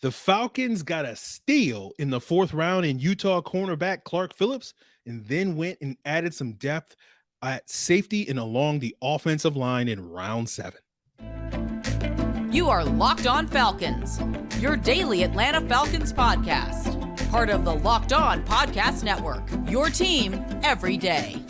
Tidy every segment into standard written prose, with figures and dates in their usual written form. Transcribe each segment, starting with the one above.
The Falcons got a steal in the fourth round in Utah cornerback Clark Phillips, and then went and added some depth at safety and along the offensive line in round 7. You are Locked On Falcons, your daily Atlanta Falcons podcast. Part of the Locked On Podcast Network, your team every day.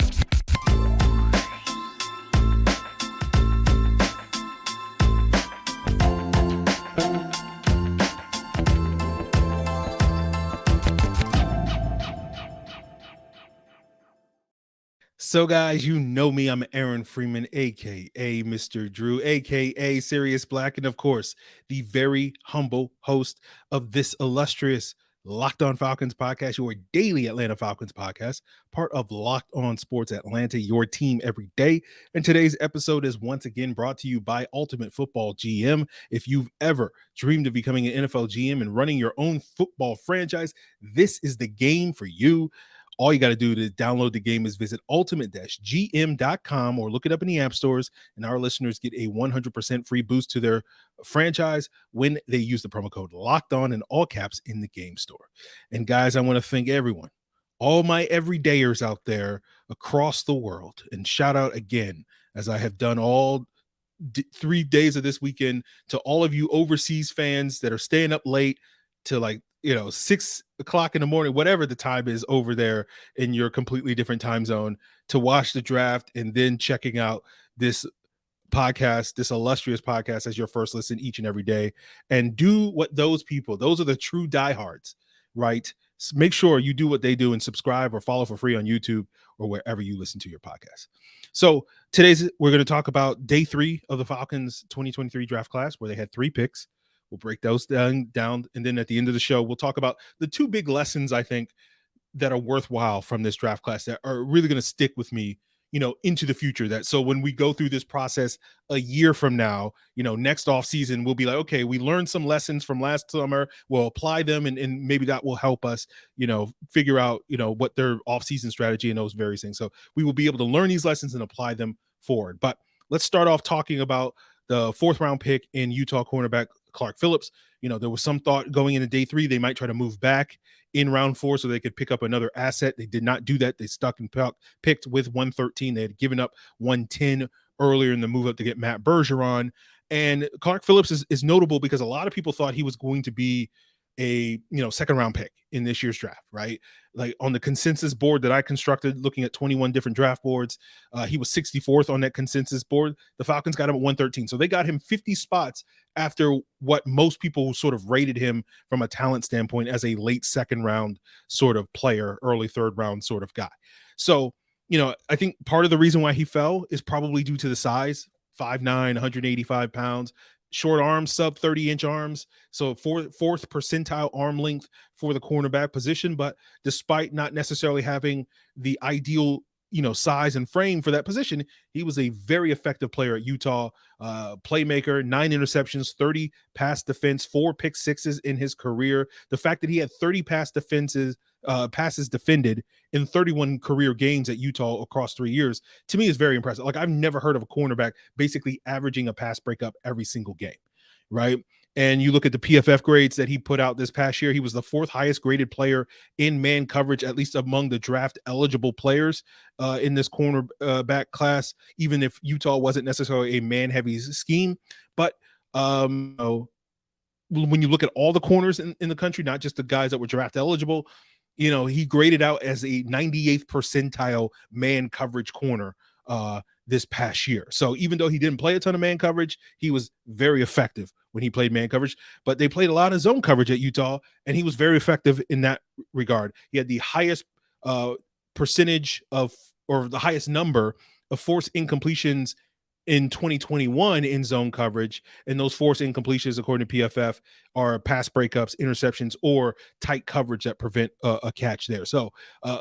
So, guys, you know me. I'm Aaron Freeman, a.k.a. Mr. Drew, a.k.a. Sirius Black, and, of course, the very humble host of this illustrious Locked On Falcons podcast, your daily Atlanta Falcons podcast, part of Locked On Sports Atlanta, your team every day. And today's episode is once again brought to you by Ultimate Football GM. If you've ever dreamed of becoming an NFL GM and running your own football franchise, this is the game for you. All you got to do to download the game is visit ultimate-gm.com or look it up in the app stores, and our listeners get a 100% free boost to their franchise when they use the promo code Locked On in all caps in the game store. And guys, I want to thank everyone, all my everydayers out there across the world, and shout out again, as I have done all 3 days of this weekend, to all of you overseas fans that are staying up late to 6 o'clock in the morning, whatever the time is over there in your completely different time zone, to watch the draft and then checking out this podcast, this illustrious podcast, as your first listen each and every day. And do what those are the true diehards, right? So make sure you do what they do and subscribe or follow for free on YouTube or wherever you listen to your podcast. So we're going to talk about day 3 of the Falcons 2023 draft class, where they had 3 picks. We'll break those down, and then at the end of the show, we'll talk about the 2 big lessons, I think, that are worthwhile from this draft class that are really going to stick with me, into the future. So when we go through this process a year from now, next off season, we'll be like, okay, we learned some lessons from last summer. We'll apply them, and maybe that will help us, figure out, what their off season strategy and those various things. So we will be able to learn these lessons and apply them forward. But let's start off talking about the 4th round pick in Utah cornerback Clark Phillips. There was some thought going into day 3 they might try to move back in round 4 so they could pick up another asset. They did not do that. They stuck and picked with 113. They had given up 110 earlier in the move up to get Matt Bergeron. And Clark Phillips is notable because a lot of people thought he was going to be a 2nd round pick in this year's draft, right? Like on the consensus board that I constructed, looking at 21 different draft boards, he was 64th on that consensus board. The Falcons got him at 113. So they got him 50 spots after what most people sort of rated him from a talent standpoint as a late 2nd round sort of player, early 3rd round sort of guy. So, I think part of the reason why he fell is probably due to the size, 5'9", 185 pounds, short arms, sub 30-inch arms. So fourth percentile arm length for the cornerback position. But despite not necessarily having the ideal, size and frame for that position, he was a very effective player at Utah. Playmaker, 9 interceptions, 30 pass defense, 4 pick sixes in his career. The fact that he had 30 passes defended in 31 career games at Utah across 3 years, to me, is very impressive. Like, I've never heard of a cornerback basically averaging a pass breakup every single game, right? And you look at the PFF grades that he put out this past year, he was the 4th highest graded player in man coverage, at least among the draft eligible players in this cornerback class, even if Utah wasn't necessarily a man heavy scheme. But when you look at all the corners in the country, not just the guys that were draft eligible, he graded out as a 98th percentile man coverage corner this past year. So even though he didn't play a ton of man coverage, he was very effective when he played man coverage. But they played a lot of zone coverage at Utah, and he was very effective in that regard. He had the highest percentage of, or the highest number of forced incompletions in 2021 in zone coverage, and those forced incompletions, according to PFF, are pass breakups, interceptions, or tight coverage that prevent a catch there. So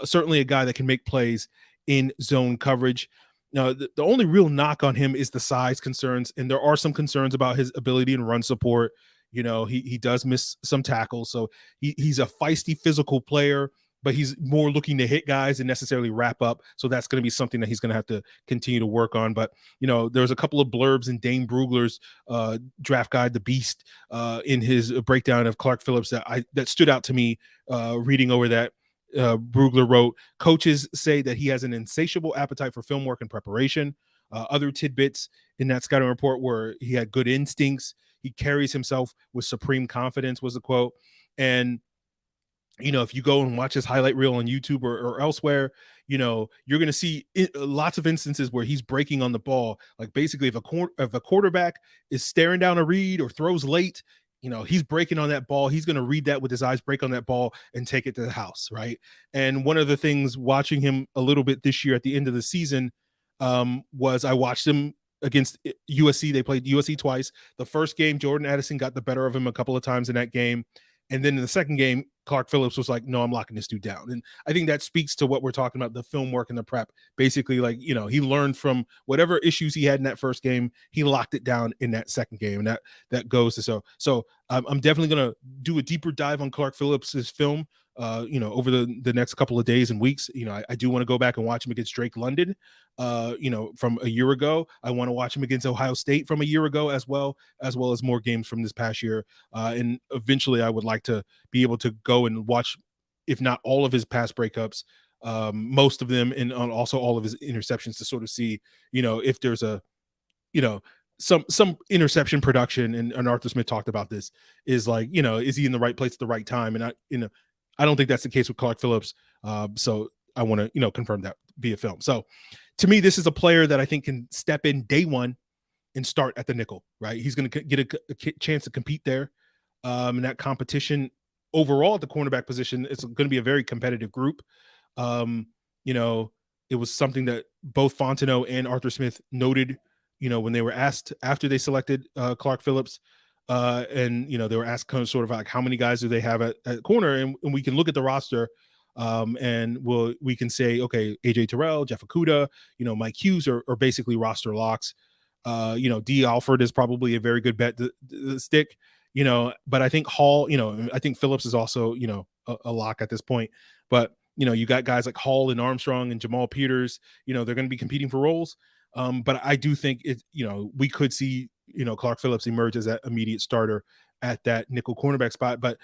certainly a guy that can make plays in zone coverage. Now, the only real knock on him is the size concerns, and there are some concerns about his ability in run support. He does miss some tackles, so he's a feisty physical player. but he's more looking to hit guys and necessarily wrap up. So that's going to be something that he's going to have to continue to work on. But, there's a couple of blurbs in Dane Brugler's draft guide, The Beast, in his breakdown of Clark Phillips that stood out to me reading over that. Brugler wrote, coaches say that he has an insatiable appetite for film work and preparation. Other tidbits in that scouting report were he had good instincts. He carries himself with supreme confidence, was the quote. And if you go and watch his highlight reel on YouTube or elsewhere, you're going to see lots of instances where he's breaking on the ball. Like basically if a quarterback is staring down a read or throws late, he's breaking on that ball. He's going to read that with his eyes, break on that ball and take it to the house. Right. And one of the things watching him a little bit this year at the end of the season was I watched him against USC. They played USC twice. The first game, Jordan Addison got the better of him a couple of times in that game. And then in the second game, Clark Phillips was like, no, I'm locking this dude down. And I think that speaks to what we're talking about, the film work and the prep. Basically, like, he learned from whatever issues he had in that first game, he locked it down in that second game. And that goes to so I'm definitely going to do a deeper dive on Clark Phillips's film, over the next couple of days and weeks. I do want to go back and watch him against Drake London, from a year ago. I want to watch him against Ohio State from a year ago as well as more games from this past year. And eventually I would like to be able to go and watch, if not all of his pass breakups, most of them, and also all of his interceptions to sort of see, if there's a, some interception production. And Arthur Smith talked about this, is like, is he in the right place at the right time? And I don't think that's the case with Clark Phillips. So I want to, confirm that via film. So to me, this is a player that I think can step in day one and start at the nickel, right? He's going to get a chance to compete there. In that competition overall at the cornerback position, it's going to be a very competitive group. It was something that both Fontenot and Arthur Smith noted, when they were asked after they selected Clark Phillips, and they were asked kind of sort of like how many guys do they have at corner, and we can look at the roster, and we can say, okay, AJ Terrell, Jeff Okudah, Mike Hughes are basically roster locks. D Alford is probably a very good bet to stick, but I think Hall, I think Phillips is also, a lock at this point. But, you got guys like Hall and Armstrong and Jamal Peters, they're going to be competing for roles. But I do think we could see, Clark Phillips emerge as that immediate starter at that nickel cornerback spot. But,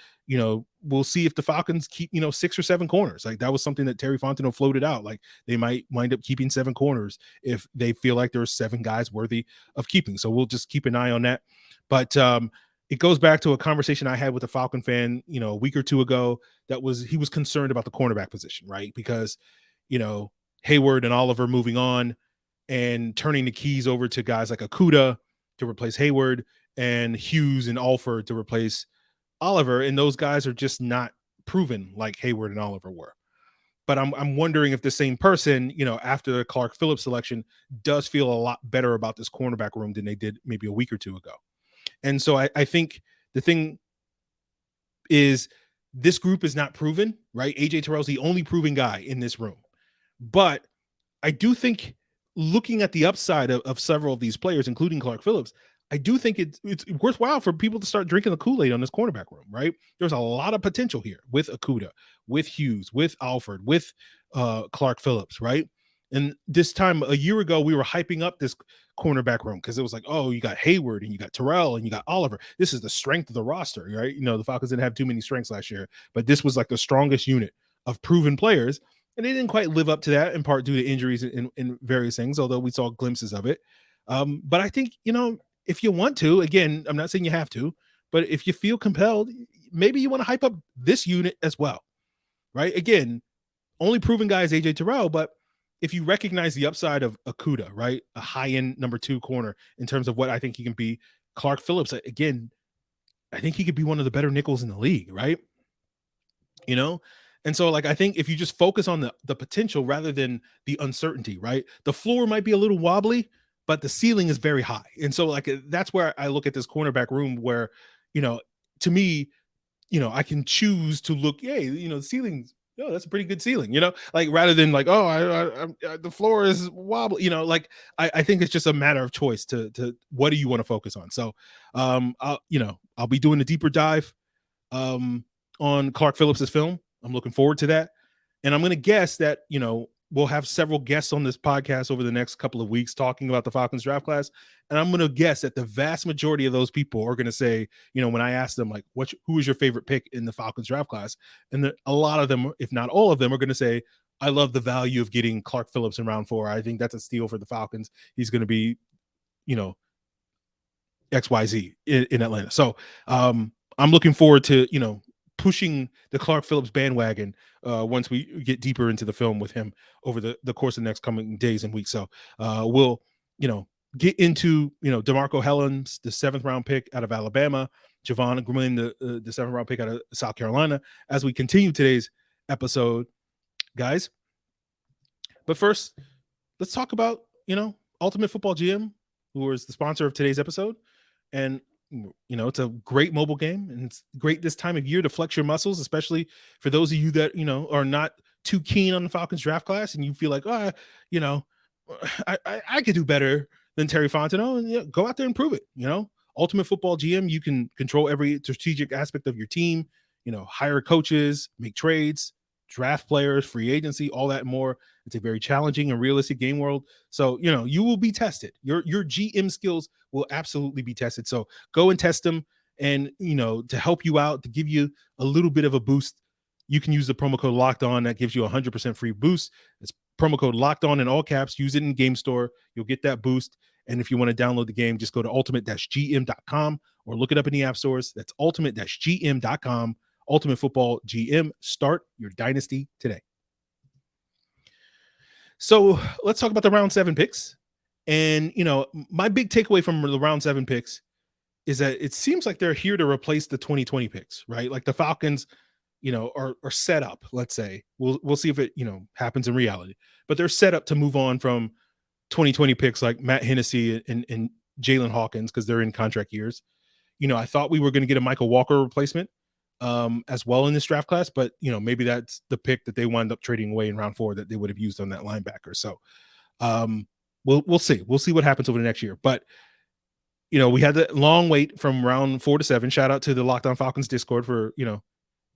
we'll see if the Falcons keep, 6 or 7 corners. Like that was something that Terry Fontenot floated out. Like they might wind up keeping 7 corners if they feel like there's 7 guys worthy of keeping. So we'll just keep an eye on that. But it goes back to a conversation I had with a Falcon fan, a week or two ago. He was concerned about the cornerback position, right? Because, Hayward and Oliver moving on and turning the keys over to guys like Okudah to replace Hayward and Hughes and Alford to replace Oliver. And those guys are just not proven like Hayward and Oliver were. But I'm wondering if the same person, after the Clark Phillips selection, does feel a lot better about this cornerback room than they did maybe a week or two ago. And so I think the thing is this group is not proven, right? AJ Terrell's the only proven guy in this room. But I do think looking at the upside of several of these players, including Clark Phillips, I do think it's worthwhile for people to start drinking the Kool-Aid on this cornerback room, right? There's a lot of potential here with Okudah, with Hughes, with Alford, with Clark Phillips, right? And this time a year ago, we were hyping up this cornerback room because it was like, oh, you got Hayward and you got Terrell and you got Oliver. This is the strength of the roster, right? The Falcons didn't have too many strengths last year, but this was like the strongest unit of proven players. And they didn't quite live up to that, in part due to injuries and various things, although we saw glimpses of it. But I think, if you want to, again, I'm not saying you have to, but if you feel compelled, maybe you want to hype up this unit as well, right? Again, only proven guy is AJ Terrell, but if you recognize the upside of Okudah, right, a high-end number 2 corner in terms of what I think he can be, Clark Phillips, again, I think he could be one of the better nickels in the league, right? And so, like, I think if you just focus on the potential rather than the uncertainty, right, the floor might be a little wobbly, but the ceiling is very high. And so, like, that's where I look at this cornerback room where, to me, I can choose to look, hey, the ceiling's, that's a pretty good ceiling, like rather than like, oh, the floor is wobbly, like I think it's just a matter of choice to what do you want to focus on. So I'll be doing a deeper dive on Clark Phillips's film. I'm looking forward to that. And I'm going to guess that, we'll have several guests on this podcast over the next couple of weeks talking about the Falcons draft class. And I'm going to guess that the vast majority of those people are going to say, when I ask them, like, who is your favorite pick in the Falcons draft class? And a lot of them, if not all of them, are going to say, I love the value of getting Clark Phillips in round 4. I think that's a steal for the Falcons. He's going to be, XYZ in Atlanta. So I'm looking forward to, pushing the Clark Phillips bandwagon once we get deeper into the film with him over the course of the next coming days and weeks. So we'll, get into, DeMarcco Hellams, the 7th round pick out of Alabama, Jovaughn Gwyn, the 7th round pick out of South Carolina, as we continue today's episode, guys. But first, let's talk about, Ultimate Football GM, who is the sponsor of today's episode. And it's a great mobile game, and it's great this time of year to flex your muscles, especially for those of you that, are not too keen on the Falcons draft class and you feel like, I could do better than Terry Fontenot, and go out there and prove it. Ultimate Football GM, you can control every strategic aspect of your team, hire coaches, make trades, draft players, free agency, all that and more. It's a very challenging and realistic game world. So, you will be tested. Your GM skills will absolutely be tested. So go and test them. And, to help you out, to give you a little bit of a boost, you can use the promo code Locked On. That gives you 100% free boost. It's promo code Locked On in all caps. Use it in Game Store. You'll get that boost. And if you want to download the game, just go to ultimate-gm.com or look it up in the app stores. That's ultimate-gm.com. Ultimate Football GM. Start your dynasty today. So let's talk about the round 7 picks. And, my big takeaway from the round 7 picks is that it seems like they're here to replace the 2020 picks, right? Like the Falcons, are set up, let's say. We'll see if it, happens in reality. But they're set up to move on from 2020 picks like Matt Hennessy and Jalen Hawkins because they're in contract years. I thought we were going to get a Michael Walker replacement as well in this draft class, but maybe that's the pick that they wind up trading away in round 4 that they would have used on that linebacker. So we'll see. We'll see what happens over the next year. But we had the long wait from round 4 to 7. Shout out to the Locked On Falcons Discord for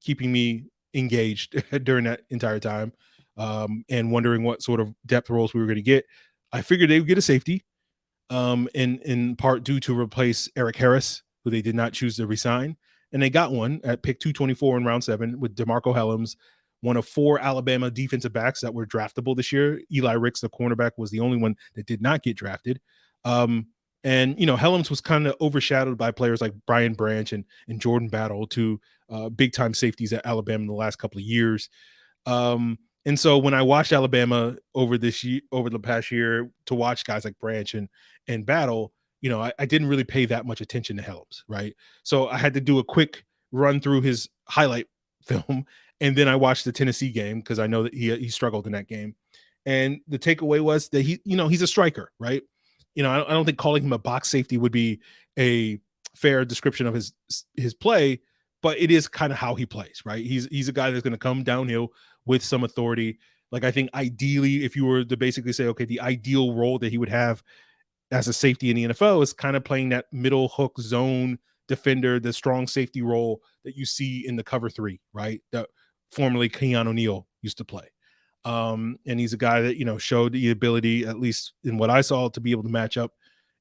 keeping me engaged during that entire time and wondering what sort of depth roles we were going to get. I figured they would get a safety in part due to replace Eric Harris, who they did not choose to resign. And they got one at pick 224 in round 7 with DeMarcco Hellams, one of 4 Alabama defensive backs that were draftable this year. Eli Ricks, the cornerback, was the only one that did not get drafted. And, Hellams was kind of overshadowed by players like Brian Branch and Jordan Battle, two big-time safeties at Alabama in the last couple of years. And so when I watched Alabama over the past year to watch guys like Branch and Battle, I didn't really pay that much attention to Hellams, right? So I had to do a quick run through his highlight film, and then I watched the Tennessee game because I know that he struggled in that game. And the takeaway was that he's a striker, right? I don't think calling him a box safety would be a fair description of his play, but it is kind of how he plays, right? He's a guy that's going to come downhill with some authority. Like, I think ideally, if you were to basically say, okay, the ideal role that he would have as a safety in the NFL is kind of playing that middle hook zone defender, the strong safety role that you see in the cover 3, right? That formerly Keon O'Neal used to play. And he's a guy that, showed the ability, at least in what I saw, to be able to match up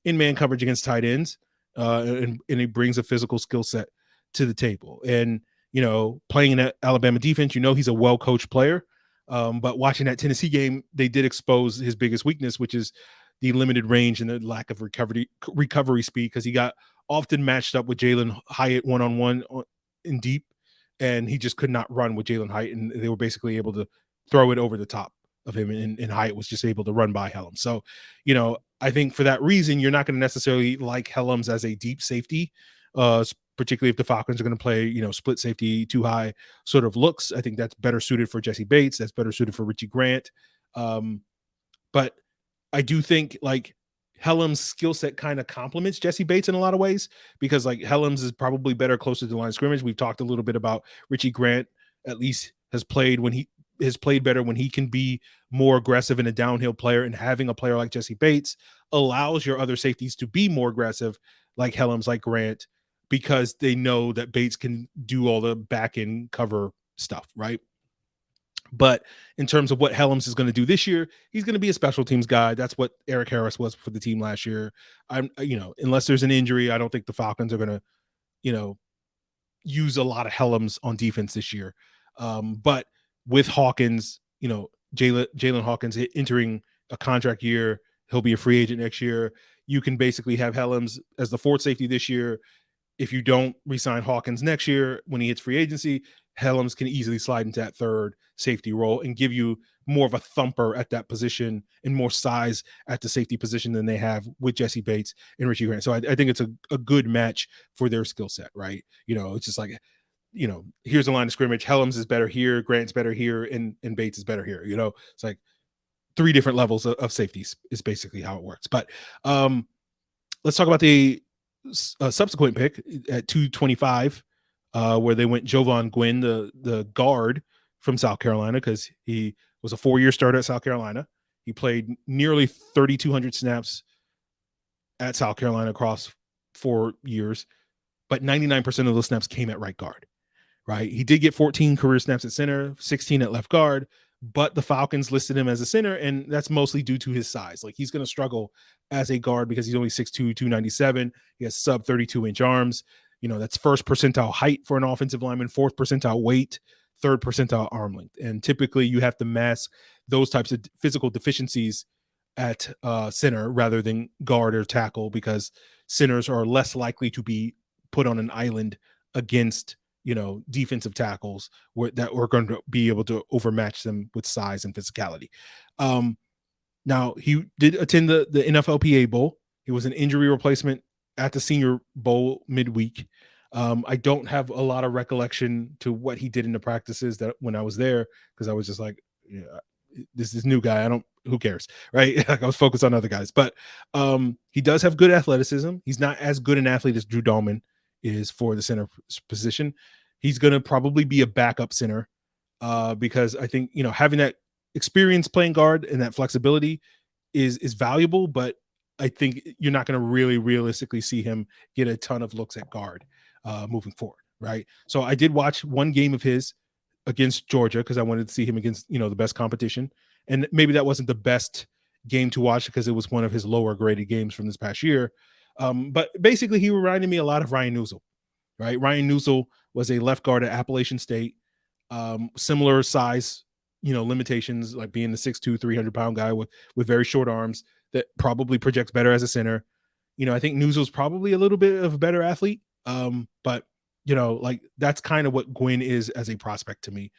in man coverage against tight ends. And he brings a physical skill set to the table. And, playing in that Alabama defense, he's a well-coached player. But watching that Tennessee game, they did expose his biggest weakness, which is the limited range and the lack of recovery speed, because he got often matched up with Jalen Hyatt one-on-one in deep, and he just could not run with Jalen Hyatt, and they were basically able to throw it over the top of him, and Hyatt was just able to run by Hellams. So, I think for that reason, you're not going to necessarily like Hellams as a deep safety, particularly if the Falcons are going to play, split safety, too high sort of looks. I think that's better suited for Jesse Bates. That's better suited for Richie Grant. But I do think like Hellams' skill set kind of complements Jesse Bates in a lot of ways, because like Hellams is probably better closer to the line of scrimmage. We've talked a little bit about Richie Grant, at least has played better when he can be more aggressive and a downhill player, and having a player like Jesse Bates allows your other safeties to be more aggressive, like Hellams, like Grant, because they know that Bates can do all the back end cover stuff, right? But in terms of what Hellams is going to do this year, he's going to be a special teams guy. That's what Eric Harris was for the team last year. Unless there's an injury, I don't think the Falcons are going to, you know, use a lot of Hellams on defense this year. But with Hawkins, Jalen Hawkins entering a contract year, he'll be a free agent next year. You can basically have Hellams as the fourth safety this year. If you don't re-sign Hawkins next year when he hits free agency, Hellams can easily slide into that third safety role and give you more of a thumper at that position and more size at the safety position than they have with Jesse Bates and Richie Grant. So I think it's a good match for their skill set, right? It's just like, here's a line of scrimmage. Hellams is better here, Grant's better here, and Bates is better here. It's like three different levels of safeties is basically how it works. But let's talk about the subsequent pick at 225, where they went Jovaughn Gwyn, the guard from South Carolina, because he was a 4-year starter at South Carolina. He played nearly 3,200 snaps at South Carolina across 4 years, but 99% of those snaps came at right guard, right? He did get 14 career snaps at center, 16 at left guard, but the Falcons listed him as a center, and that's mostly due to his size. Like, he's going to struggle as a guard because he's only 6'2", 297. He has sub 32-inch arms. That's first percentile height for an offensive lineman, fourth percentile weight, third percentile arm length. And typically you have to mask those types of physical deficiencies at center rather than guard or tackle, because centers are less likely to be put on an island against defensive tackles that we're going to be able to overmatch them with size and physicality. Now, he did attend the NFLPA Bowl. He was an injury replacement at the Senior Bowl midweek. I don't have a lot of recollection to what he did in the practices that when I was there, because I was just like, this is new guy. Who cares, right? Like, I was focused on other guys. But he does have good athleticism. He's not as good an athlete as Drew Dahlman is for the center position. He's going to probably be a backup center because I think, having that experience playing guard and that flexibility is valuable, but I think you're not going to really realistically see him get a ton of looks at guard moving forward, right? So I did watch one game of his against Georgia because I wanted to see him against, the best competition. And maybe that wasn't the best game to watch because it was one of his lower graded games from this past year. But basically, he reminded me a lot of Ryan Newsel, right? Ryan Newsel was a left guard at Appalachian State, similar size, limitations, like being the 6'2", 300-pound guy with very short arms that probably projects better as a center. I think Newsel's probably a little bit of a better athlete, but like, that's kind of what Gwyn is as a prospect to me.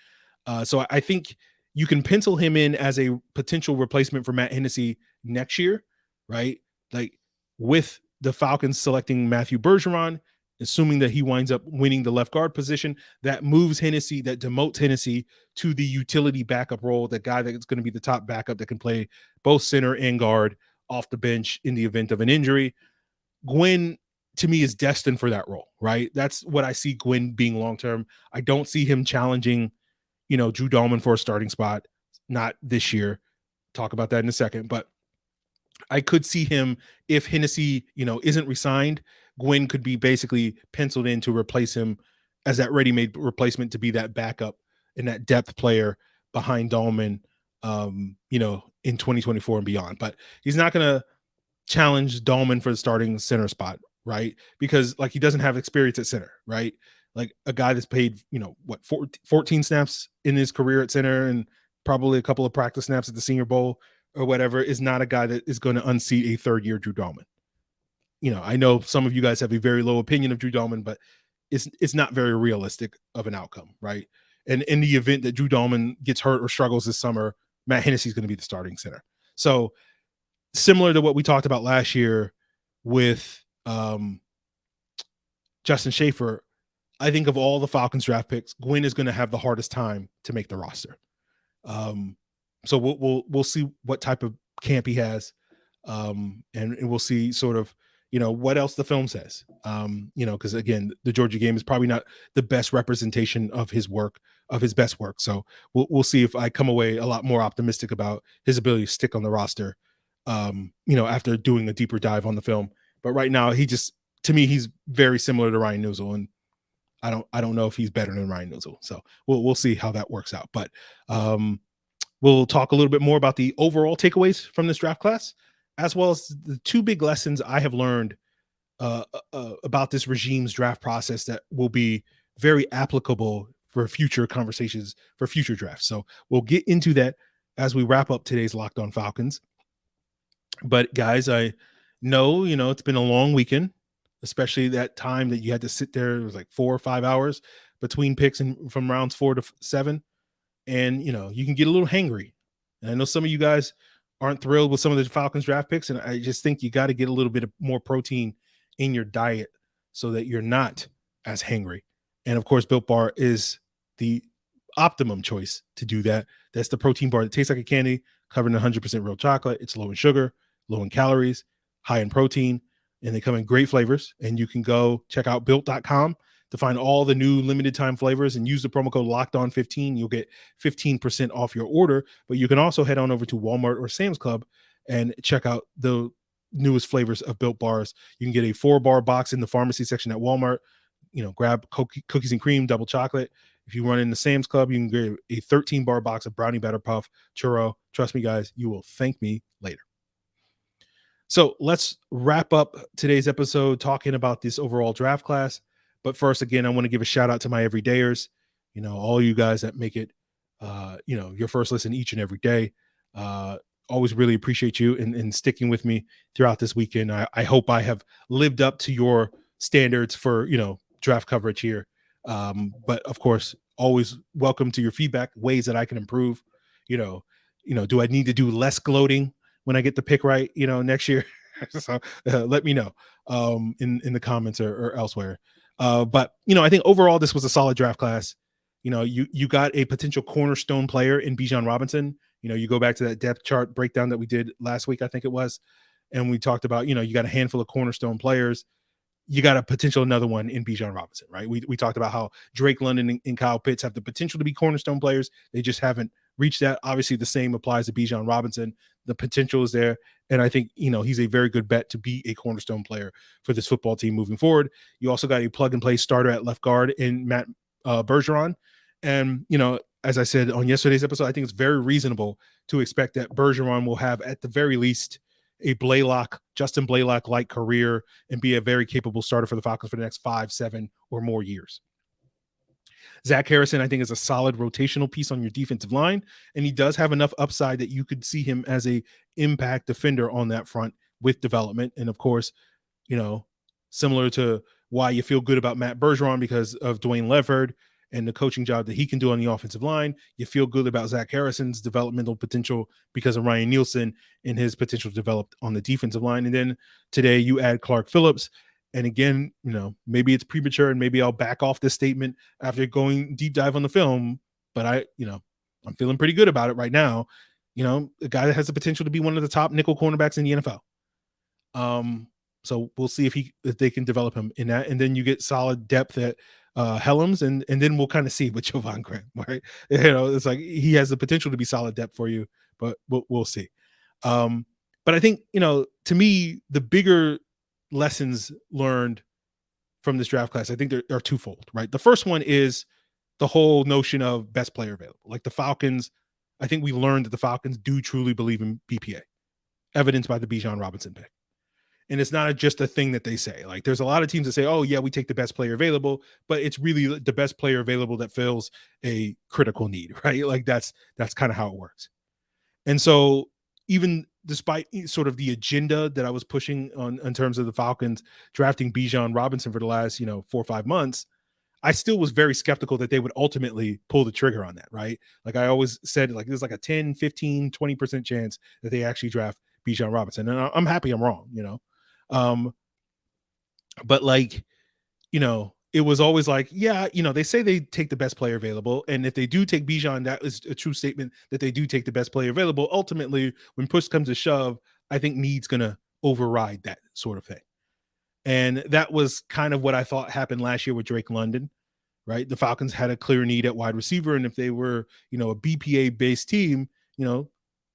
So I think you can pencil him in as a potential replacement for Matt Hennessy next year, right? Like, with the Falcons selecting Matthew Bergeron, assuming that he winds up winning the left guard position, that demotes Hennessy to the utility backup role, the guy that's going to be the top backup that can play both center and guard off the bench in the event of an injury. Gwyn, to me, is destined for that role, right? That's what I see Gwyn being long-term. I don't see him challenging, Drew Dahlman for a starting spot, not this year. Talk about that in a second, but I could see him, if Hennessy, isn't re-signed, Gwyn could be basically penciled in to replace him as that ready-made replacement to be that backup and that depth player behind Dahlman, in 2024 and beyond. But he's not going to challenge Dahlman for the starting center spot, right? Because, like, he doesn't have experience at center, right? Like, a guy that's played, 14 snaps in his career at center and probably a couple of practice snaps at the Senior Bowl or whatever is not a guy that is going to unseat a third-year Drew Dahlman. I know some of you guys have a very low opinion of Drew Dahlman, but it's not very realistic of an outcome, right? And in the event that Drew Dahlman gets hurt or struggles this summer, Matt Hennessy is going to be the starting center. So, similar to what we talked about last year with Justin Schaefer, I think of all the Falcons draft picks, Gwyn is going to have the hardest time to make the roster. So we'll see what type of camp he has, and we'll see sort of, what else the film says. Because again, the Georgia game is probably not the best representation of his work, of his best work. So we'll see if I come away a lot more optimistic about his ability to stick on the roster, after doing a deeper dive on the film. But right now, to me, he's very similar to Ryan Newsel, and I don't know if he's better than Ryan Nizzle. So we'll see how that works out. But we'll talk a little bit more about the overall takeaways from this draft class, as well as the two big lessons I have learned about this regime's draft process that will be very applicable for future conversations for future drafts. So we'll get into that as we wrap up today's Locked On Falcons. But guys, I know, it's been a long weekend, especially that time that you had to sit there. It was like 4 or 5 hours between picks and from rounds 4 to 7. And, you can get a little hangry. And I know some of you guys aren't thrilled with some of the Falcons draft picks. And I just think you got to get a little bit of more protein in your diet so that you're not as hangry. And of course, Built Bar is the optimum choice to do that. That's the protein bar that tastes like a candy, covered in 100% real chocolate. It's low in sugar, low in calories, high in protein, and they come in great flavors. And you can go check out built.com to find all the new limited time flavors and use the promo code LOCKEDON15. You'll get 15% off your order. But you can also head on over to Walmart or Sam's Club and check out the newest flavors of Built Bars. You can get a 4-bar box in the pharmacy section at Walmart. Grab cookies and cream, double chocolate. If you run in the Sam's Club, you can get a 13-bar box of brownie batter puff churro. Trust me, guys, you will thank me later. So let's wrap up today's episode talking about this overall draft class. But first, again, I want to give a shout out to my everydayers, all you guys that make it, your first listen each and every day. Always really appreciate you and sticking with me throughout this weekend. I hope I have lived up to your standards for, draft coverage here. But of course, always welcome to your feedback, ways that I can improve. Do I need to do less gloating when I get the pick right, next year? So let me know in the comments or elsewhere. But I think overall this was a solid draft class. You got a potential cornerstone player in Bijan Robinson. You go back to that depth chart breakdown that we did last week, I think it was, and we talked about, you got a handful of cornerstone players. You got a potential another one in Bijan Robinson, right? We talked about how Drake London and Kyle Pitts have the potential to be cornerstone players. They just haven't reached that. Obviously, the same applies to Bijan Robinson. The potential is there. And I think, he's a very good bet to be a cornerstone player for this football team moving forward. You also got a plug-and-play starter at left guard in Matt Bergeron. And, as I said on yesterday's episode, I think it's very reasonable to expect that Bergeron will have, at the very least, a Justin Blaylock-like career and be a very capable starter for the Falcons for the next 5, 7 or more years. Zach Harrison, I think, is a solid rotational piece on your defensive line, and he does have enough upside that you could see him as a impact defender on that front with development. And of course, similar to why you feel good about Matt Bergeron because of Dwayne Lefford and the coaching job that he can do on the offensive line, you feel good about Zach Harrison's developmental potential because of Ryan Nielsen and his potential to develop on the defensive line. And then today you add Clark Phillips. And again, maybe it's premature and maybe I'll back off this statement after going deep dive on the film, but I'm feeling pretty good about it right now. A guy that has the potential to be one of the top nickel cornerbacks in the NFL. So we'll see if they can develop him in that. And then you get solid depth at Hellams, and then we'll kind of see with Jovaughn Gwyn, right? It's like he has the potential to be solid depth for you, but we'll see. But I think, to me, the bigger lessons learned from this draft class, I think they're twofold, right? The first one is the whole notion of best player available. Like the Falcons, I think we learned that the Falcons do truly believe in BPA, evidenced by the Bijan Robinson pick. And it's not just a thing that they say. Like there's a lot of teams that say, oh yeah, we take the best player available, but it's really the best player available that fills a critical need, right? Like that's kind of how it works. And so even despite sort of the agenda that I was pushing on in terms of the Falcons drafting Bijan Robinson for the last, 4 or 5 months, I still was very skeptical that they would ultimately pull the trigger on that, right? Like I always said, like there's like a 10, 15, 20% chance that they actually draft Bijan Robinson. And I'm happy I'm wrong, but like, it was always like, yeah, they say they take the best player available. And if they do take Bijan, that is a true statement that they do take the best player available. Ultimately, when push comes to shove, I think need's going to override that sort of thing. And that was kind of what I thought happened last year with Drake London, right? The Falcons had a clear need at wide receiver. And if they were, a BPA based team,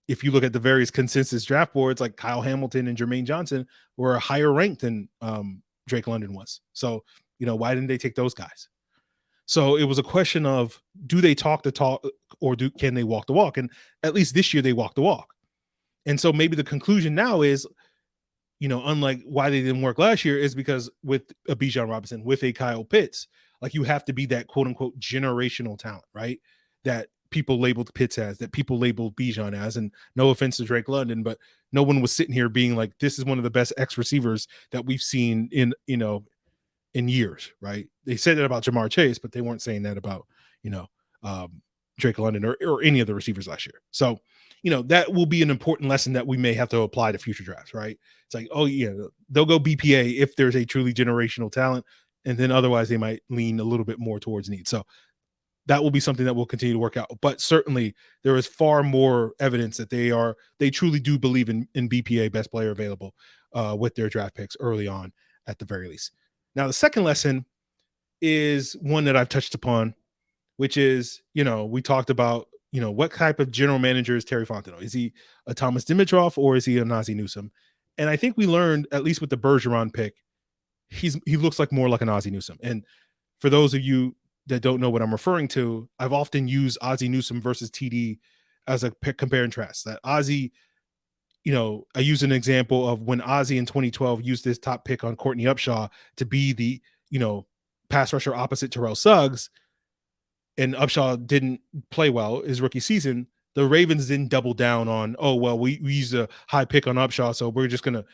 if you look at the various consensus draft boards, like Kyle Hamilton and Jermaine Johnson were higher ranked than Drake London was. So, why didn't they take those guys? So it was a question of, do they talk the talk, or can they walk the walk? And at least this year they walked the walk. And so maybe the conclusion now is, unlike why they didn't work last year, is because with a Bijan Robinson, with a Kyle Pitts, like, you have to be that quote unquote generational talent, right? That people labeled Pitts as, that people labeled Bijan as. And no offense to Drake London, but no one was sitting here being like, this is one of the best X receivers that we've seen in years, right? They said that about Jamar Chase, but they weren't saying that about, Drake London or any of the receivers last year. So, that will be an important lesson that we may have to apply to future drafts, right? It's like, oh yeah, they'll go BPA if there's a truly generational talent, and then otherwise they might lean a little bit more towards need. So that will be something that we'll continue to work out. But certainly there is far more evidence that they truly do believe in BPA, best player available, with their draft picks early on at the very least. Now, the second lesson is one that I've touched upon, which is, we talked about, what type of general manager is Terry Fontenot? Is he a Thomas Dimitroff or is he a Ozzie Newsome? And I think we learned, at least with the Bergeron pick, he looks like more like an Ozzie Newsome. And for those of you that don't know what I'm referring to, I've often used Ozzie Newsome versus TD as a pick, compare and contrast. That Ozzie, I use an example of when Ozzie in 2012 used this top pick on Courtney Upshaw to be the, pass rusher opposite Terrell Suggs, and Upshaw didn't play well his rookie season. The Ravens didn't double down on, oh, well, we used a high pick on Upshaw, so we're just going to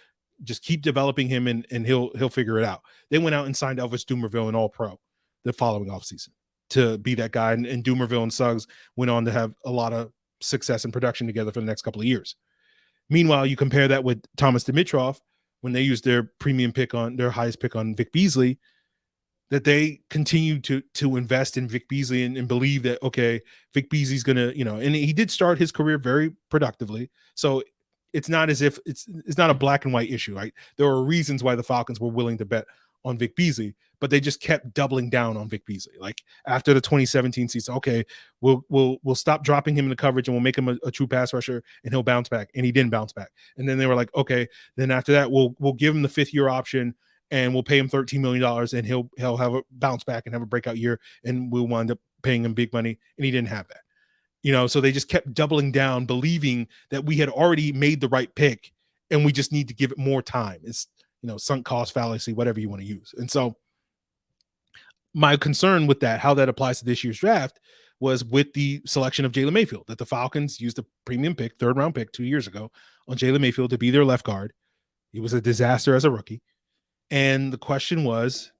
just keep developing him and he'll figure it out. They went out and signed Elvis Dumervil, an all-pro, the following offseason to be that guy. And Dumervil and Suggs went on to have a lot of success and production together for the next couple of years. Meanwhile, you compare that with Thomas Dimitroff, when they used their premium pick on their highest pick on Vic Beasley, that they continue to invest in Vic Beasley and believe that, okay, Vic Beasley's going to, and he did start his career very productively. So it's not as if it's not a black and white issue, right? There are reasons why the Falcons were willing to bet on Vic Beasley, but they just kept doubling down on Vic Beasley. Like after the 2017 season, okay, we'll stop dropping him in the coverage and we'll make him a true pass rusher and he'll bounce back. And he didn't bounce back. And then they were like, okay, then after that, we'll give him the 5th year option and we'll pay him $13 million and he'll have a bounce back and have a breakout year. And we'll wind up paying him big money. And he didn't have that. So they just kept doubling down, believing that we had already made the right pick and we just need to give it more time. It's, sunk cost fallacy, whatever you want to use. And so my concern with that, how that applies to this year's draft, was with the selection of Jalen Mayfield, that the Falcons used a premium pick, 3rd round pick 2 years ago on Jalen Mayfield to be their left guard. He was a disaster as a rookie. And the question was,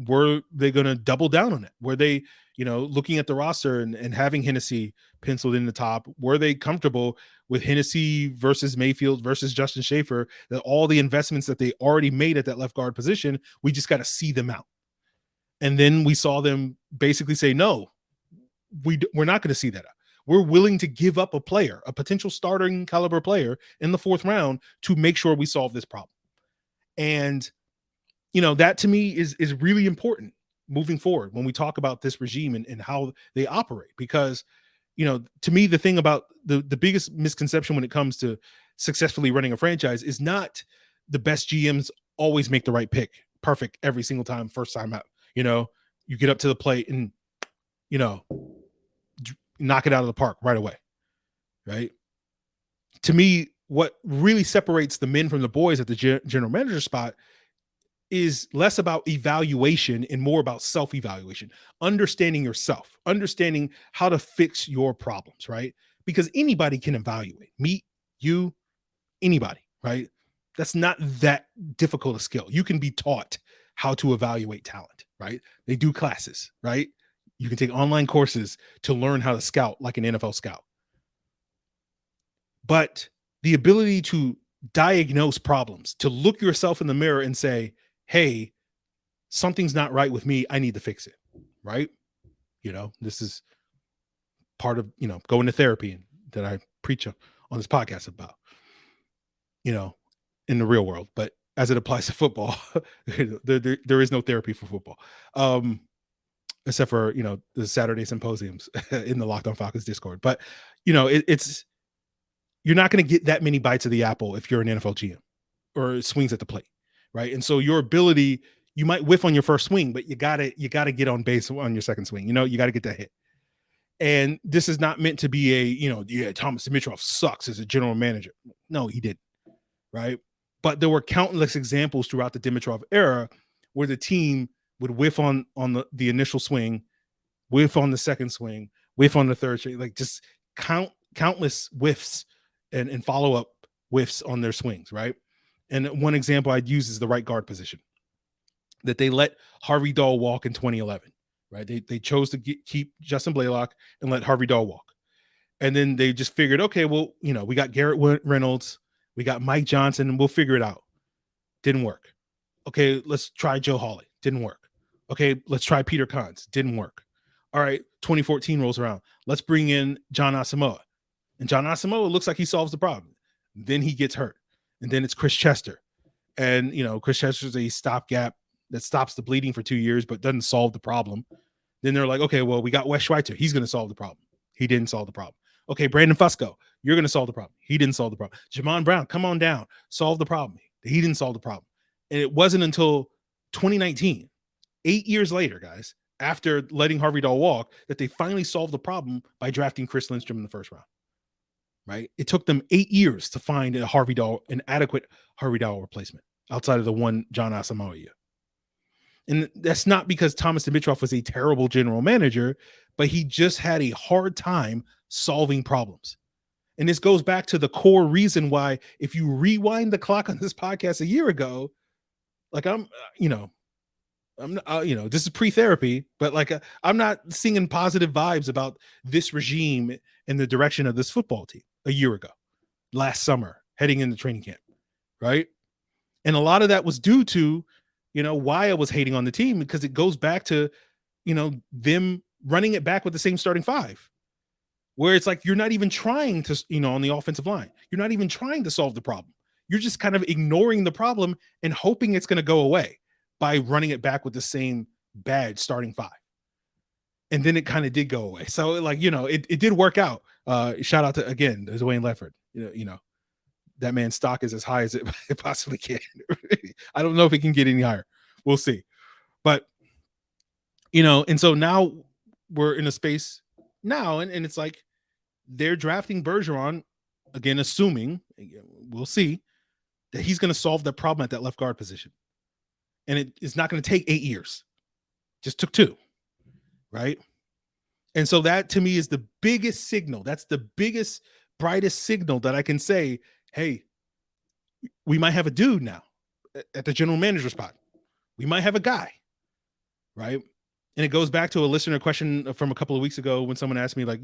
were they going to double down on it? Were they, looking at the roster and having Hennessy penciled in the top, were they comfortable with Hennessy versus Mayfield versus Justin Schaefer, that all the investments that they already made at that left guard position, we just got to see them out? And then we saw them basically say, no, we're not going to see that out. We're willing to give up a player, a potential starting caliber player in the 4th round to make sure we solve this problem. And, that to me is really important moving forward when we talk about this regime and how they operate, because, to me, the thing about the biggest misconception when it comes to successfully running a franchise is not the best GMs always make the right pick perfect every single time, first time out. You get up to the plate and, knock it out of the park right away. Right. To me, what really separates the men from the boys at the general manager spot is less about evaluation and more about self-evaluation, understanding yourself, understanding how to fix your problems, right? Because anybody can evaluate. Me, you, anybody, right? That's not that difficult a skill. You can be taught how to evaluate talent, right? They do classes, right? You can take online courses to learn how to scout like an NFL scout. But the ability to diagnose problems, to look yourself in the mirror and say, hey, something's not right with me, I need to fix it, right? This is part of, going to therapy and that I preach on this podcast about, in the real world. But as it applies to football, there is no therapy for football, except for, the Saturday symposiums in the Locked On Falcons Discord. But, it's you're not going to get that many bites of the apple if you're an NFL GM or swings at the plate, right? And so your ability, You might whiff on your first swing, but you gotta get on base on your second swing. You got to get that hit. And this is not meant to be a, Thomas Dimitroff sucks as a general manager. No, he didn't. Right. But there were countless examples throughout the Dimitroff era where the team would whiff on the initial swing, whiff on the second swing, whiff on the third swing, like just countless whiffs and follow-up whiffs on their swings. Right. And one example I'd use is the right guard position that they let Harvey Dahl walk in 2011. Right. They chose to keep Justin Blaylock and let Harvey Dahl walk. And then they just figured, okay, well, we got Garrett Reynolds, we got Mike Johnson, and we'll figure it out. Didn't work. Okay, let's try Joe Hawley. Didn't work. Okay, let's try Peter Cons. Didn't work. All right, 2014 rolls around. Let's bring in John Asamoah. And John Asamoah looks like he solves the problem. Then he gets hurt. And then it's Chris Chester. And, Chris Chester's a stopgap that stops the bleeding for 2 years, but doesn't solve the problem. Then they're like, okay, well, we got Wes Schweitzer. He's going to solve the problem. He didn't solve the problem. Okay, Brandon Fusco, you're going to solve the problem. He didn't solve the problem. Jamon Brown, come on down. Solve the problem. He didn't solve the problem. And it wasn't until 2019, 8 years later, guys, after letting Harvey Dahl walk, that they finally solved the problem by drafting Chris Lindstrom in the first round. Right? It took them 8 years to find an adequate Harvey Dahl replacement outside of the one John Asamoah year. And that's not because Thomas Dimitroff was a terrible general manager, but he just had a hard time solving problems. And this goes back to the core reason why, if you rewind the clock on this podcast a year ago, like this is pre-therapy, but like I'm not singing positive vibes about this regime and the direction of this football team a year ago, last summer, heading into training camp, right? And a lot of that was due to, why I was hating on the team, because it goes back to, them running it back with the same starting five, where it's like, you're not even trying to, on the offensive line, you're not even trying to solve the problem. You're just kind of ignoring the problem and hoping it's going to go away by running it back with the same bad starting five. And then it kind of did go away. So it did work out. Shout out to, again, Dwayne Lefford, that man's stock is as high as it possibly can. I don't know if it can get any higher. We'll see. But, and so now we're in a space now, and it's like they're drafting Bergeron, again, assuming, we'll see, that he's going to solve that problem at that left guard position. And it is not going to take 8 years. Just took 2, right? And so that, to me, is the biggest signal. That's the biggest, brightest signal that I can say, hey, we might have a dude now at the general manager spot. We might have a guy, right? And it goes back to a listener question from a couple of weeks ago when someone asked me, like,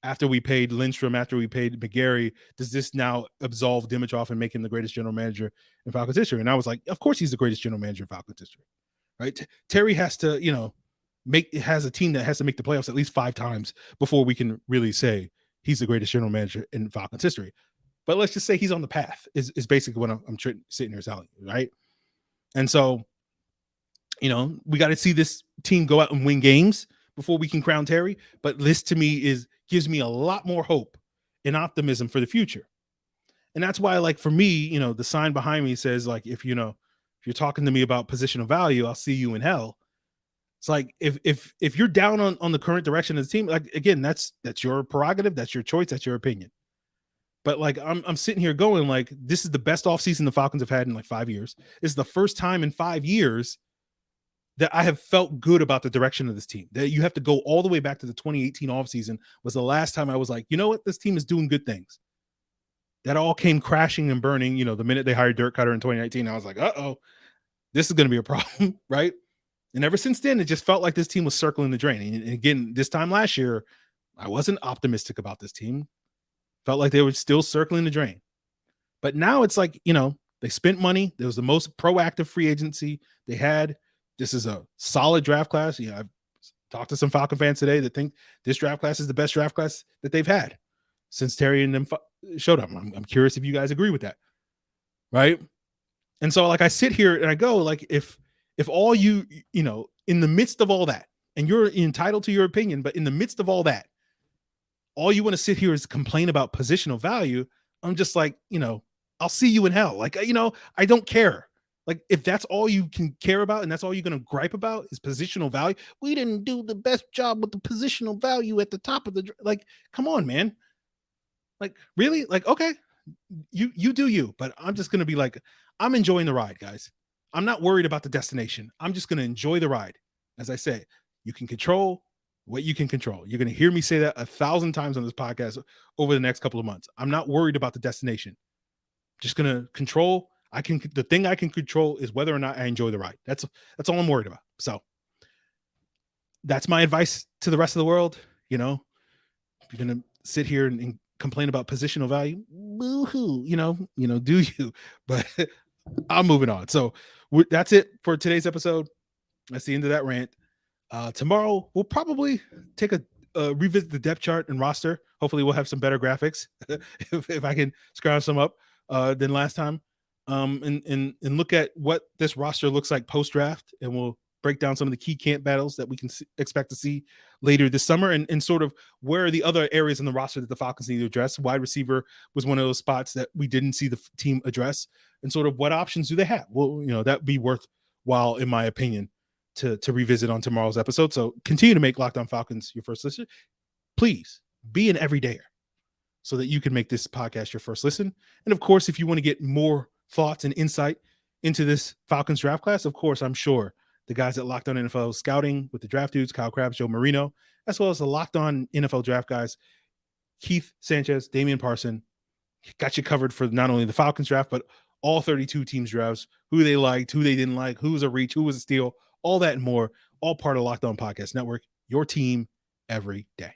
after we paid Lindstrom, after we paid McGarry, does this now absolve Dimitroff and make him the greatest general manager in Falcons history? And I was like, of course he's the greatest general manager in Falcons history, right? Terry has to, has a team that has to make the playoffs at least 5 times before we can really say he's the greatest general manager in Falcons history. But let's just say he's on the path is basically what I'm sitting here telling you, right? And so, we got to see this team go out and win games before we can crown Terry. But this, to me, gives me a lot more hope and optimism for the future. And that's why, like, for me, the sign behind me says, like, if you're talking to me about positional value, I'll see you in hell. It's like, if you're down on the current direction of the team, like, again, that's your prerogative, that's your choice, that's your opinion. But like, I'm sitting here going, like, this is the best offseason the Falcons have had in like 5 years. This is the first time in 5 years that I have felt good about the direction of this team. That you have to go all the way back to the 2018 offseason was the last time I was like, you know what, this team is doing good things. That all came crashing and burning, the minute they hired Dirk Cutter in 2019. I was like, this is going to be a problem, right? And ever since then, it just felt like this team was circling the drain. And again, this time last year, I wasn't optimistic about this team. Felt like they were still circling the drain. But now it's like, they spent money. There was the most proactive free agency they had. This is a solid draft class. I've talked to some Falcon fans today that think this draft class is the best draft class that they've had since Terry and them showed up. I'm curious if you guys agree with that, right? And so, like, I sit here and I go, like, if all in the midst of all that, and you're entitled to your opinion, but in the midst of all that, all you want to sit here is complain about positional value, I'm just like, I'll see you in hell. Like, I don't care. Like, if that's all you can care about and that's all you're going to gripe about is positional value, we didn't do the best job with the positional value at the top of the, like, come on, man. Like, really? Like, okay, you do you, but I'm just going to be like, I'm enjoying the ride, guys. I'm not worried about the destination. I'm just going to enjoy the ride. As I say, you can control what you can control. You're going to hear me say that 1,000 times on this podcast over the next couple of months. I'm not worried about the destination. Just going to control. The thing I can control is whether or not I enjoy the ride. That's all I'm worried about. So that's my advice to the rest of the world. You know, if you're going to sit here and complain about positional value, boo-hoo, do you, but I'm moving on. So that's it for today's episode. That's the end of that rant. Tomorrow we'll probably take a revisit the depth chart and roster. Hopefully we'll have some better graphics if I can scrounge some up than last time, and look at what this roster looks like post draft, and we'll break down some of the key camp battles that we can expect to see later this summer, and sort of where are the other areas in the roster that the Falcons need to address. Wide receiver was one of those spots that we didn't see the team address, and sort of what options do they have. Well, that'd be worthwhile, in my opinion, to revisit on tomorrow's episode. So continue to make Locked On Falcons your first listen. Please be an everydayer so that you can make this podcast your first listen. And of course, if you want to get more thoughts and insight into this Falcons draft class, of course, I'm sure the guys at Locked On NFL Scouting with the draft dudes, Kyle Krabs, Joe Marino, as well as the Locked On NFL draft guys, Keith Sanchez, Damian Parson, got you covered for not only the Falcons draft, but all 32 teams drafts, who they liked, who they didn't like, who was a reach, who was a steal, all that and more, all part of Locked On Podcast Network, your team every day.